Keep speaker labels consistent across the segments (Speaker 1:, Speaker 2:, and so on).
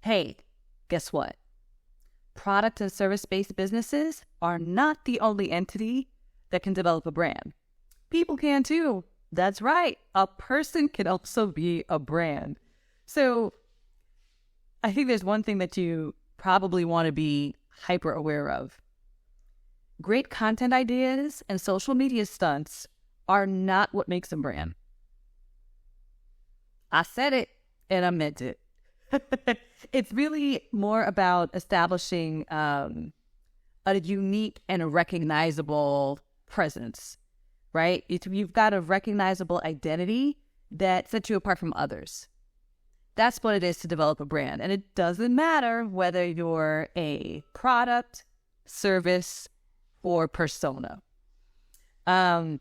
Speaker 1: Hey, guess what? Product and service-based businesses are not the only entity that can develop a brand. People can too. That's right. A person can also be a brand. So I think there's one thing that you probably want to be hyper aware of. Great content ideas and social media stunts are not what makes a brand. I said it and I meant it. It's really more about establishing a unique and a recognizable presence, right? You've got a recognizable identity that sets you apart from others. That's what it is to develop a brand. And it doesn't matter whether you're a product, service, or persona. That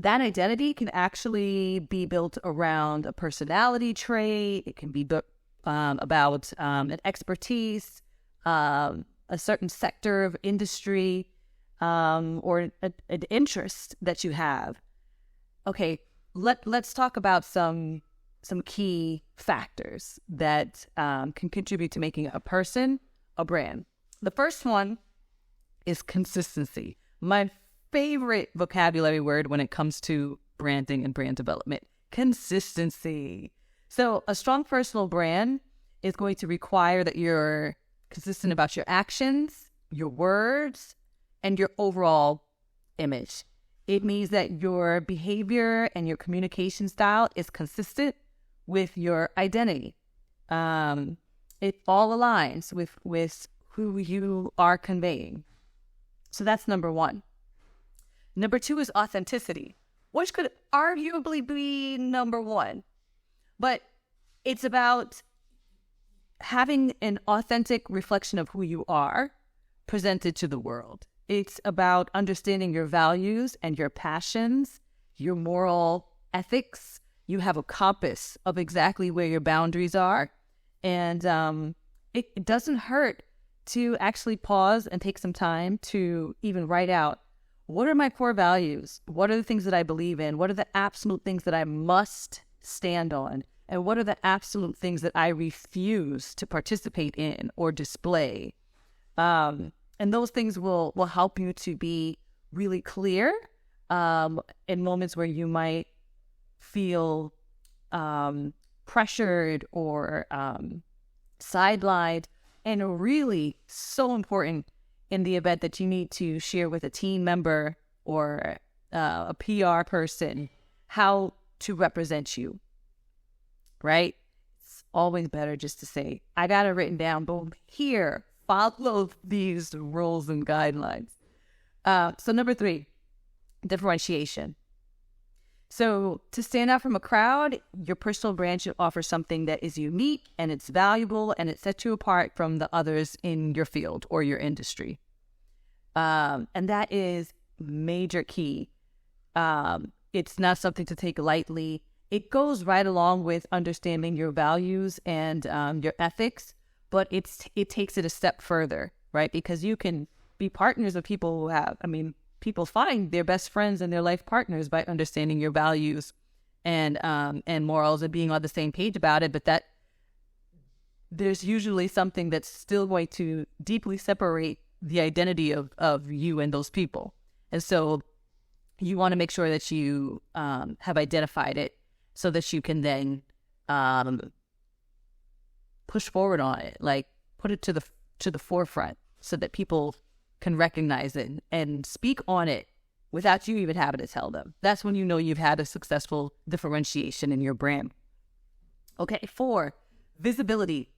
Speaker 1: identity can actually be built around a personality trait. It can be built about an expertise, a certain sector of industry, or an interest that you have. Okay, let's talk about some key factors that can contribute to making a person a brand. The first one is consistency. My favorite vocabulary word when it comes to branding and brand development: consistency. So a strong personal brand is going to require that you're consistent about your actions, your words, and your overall image. It means that your behavior and your communication style is consistent with your identity. It all aligns with who you are conveying. So that's number one. Number two is authenticity, which could arguably be number one. But it's about having an authentic reflection of who you are presented to the world. It's about understanding your values and your passions, your moral ethics. You have a compass of exactly where your boundaries are. And it doesn't hurt to actually pause and take some time to even write out, what are my core values? What are the things that I believe in? What are the absolute things that I must stand on? And what are the absolute things that I refuse to participate in or display? And those things will help you to be really clear in moments where you might feel pressured or sidelined, and really so important in the event that you need to share with a team member or a PR person how to represent you, right? It's always better just to say, I got it written down, boom, here, follow these rules and guidelines. So number three, differentiation. So to stand out from a crowd, your personal brand should offer something that is unique and it's valuable and it sets you apart from the others in your field or your industry. And that is major key. It's not something to take lightly. It goes right along with understanding your values and your ethics, but it takes it a step further, right? Because you can be partners with people who have, people find their best friends and their life partners by understanding your values and morals and being on the same page about it. But that there's usually something that's still going to deeply separate the identity of you and those people. And so you want to make sure that you have identified it so that you can then push forward on it, like put it to the forefront so that people can recognize it and speak on it without you even having to tell them. That's when you know you've had a successful differentiation in your brand. Okay, 4, visibility.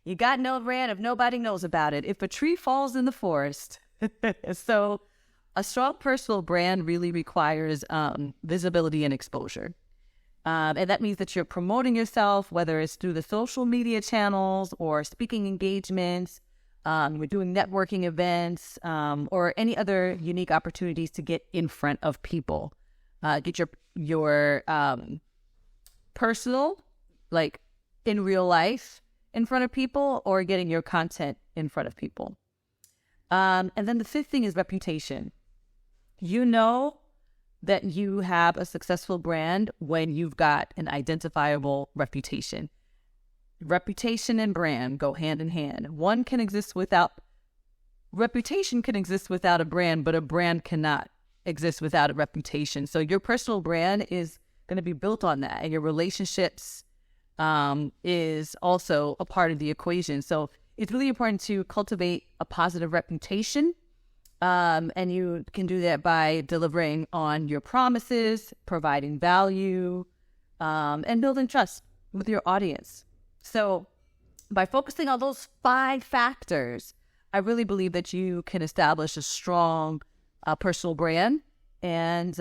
Speaker 1: You got no brand if nobody knows about it. If a tree falls in the forest. So a strong personal brand really requires visibility and exposure. And that means that you're promoting yourself, whether it's through the social media channels or speaking engagements, we're doing networking events, or any other unique opportunities to get in front of people. Get your personal, like in real life, in front of people, or getting your content in front of people. And then the 5th thing is reputation. You know that you have a successful brand when you've got an identifiable reputation. reputation and brand go hand in hand. Reputation can exist without a brand, but a brand cannot exist without a reputation. So your personal brand is going to be built on that, and your relationships is also a part of the equation. So it's really important to cultivate a positive reputation, and you can do that by delivering on your promises, providing value, and building trust with your audience. So by focusing on those 5 factors, I really believe that you can establish a strong personal brand, and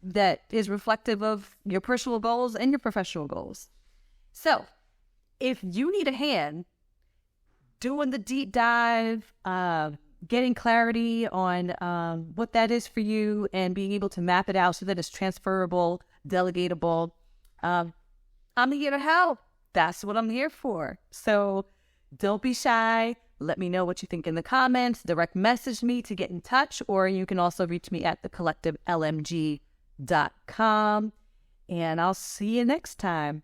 Speaker 1: that is reflective of your personal goals and your professional goals. So if you need a hand doing the deep dive, getting clarity on what that is for you and being able to map it out so that it's transferable, delegatable, I'm here to help. That's what I'm here for. So don't be shy. Let me know what you think in the comments. Direct message me to get in touch, or you can also reach me at thecollectivelmg.com. And I'll see you next time.